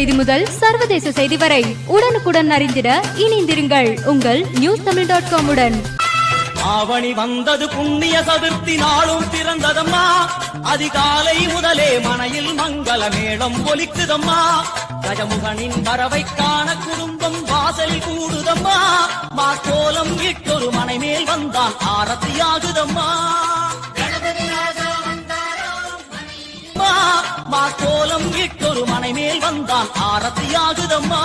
செய்தி முதல் சர்வதேச செய்தி வரை உடனுக்குடன் அறிந்திட இணைந்திருங்கள் உங்கள் newstamil.com உடன். ஆவணி வந்தது புண்ணிய சதுர்த்தி நாளும் பிறந்ததம்மா. அதிகாலை முதலே மனையில் மங்கள மேளம் ஒலிக்குதம்மா. கஜமுகனின் வரவை காண குடும்பம் வாசலில் கூடுதம்மா. மாக்கோலம் இட்டொரு மனை மேல் வந்தான் ஆரத்தியாகுதம்மா. மாக்கோலம் இட்டொரு மனை மேல் வந்தான் ஆரத்தியாகுதம்மா.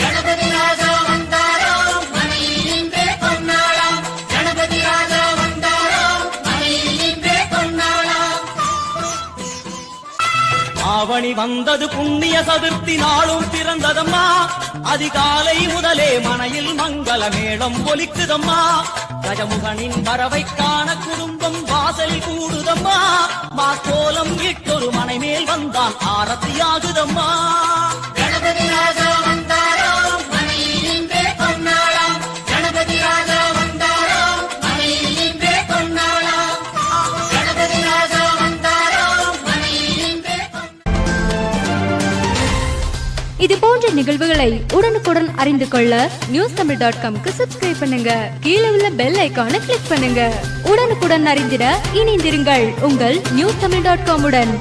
கணபதி ராஜா வந்தாராம் மனையில் நின்றே கொண்டாளாம். கணபதி ராஜா வந்தாராம் மனையில் நின்றே கொண்டாளாம். ஆவணி வந்தது புண்ணிய சதுர்த்தி நாளும் பிறந்ததம்மா. அதிகாலை முதலே மனையில் மங்கள மேளம் ஒலிக்குதம்மா. கஜமுகனின் வரவை காண குடும்பம் வாசலில் கூடுதம்மா. மாக்கோலம் இட்டொரு மனை மேல் வந்தான் ஆரத்தியாகுதம்மா. கணபதி ராஜா வந்தாராம் மனையில் நின்றே கொண்டாளாம். கணபதி ராஜா வந்தாராம் மனையில் நின்றே கொண்டாளாம். கணபதி ராஜா வந்தாராம் மனையில் நின்றே. இது போன்ற நிகழ்வுகளை உடனுக்குடன் அறிந்து கொள்ள newstamil.com-க்கு சப்ஸ்கிரைப் பண்ணுங்க. கீழே உள்ள பெல் ஐகானை கிளிக் பண்ணுங்க. உடனுக்குடன் அறிந்திட இணைந்திருங்கள் உங்கள் newstamil.com உடன்.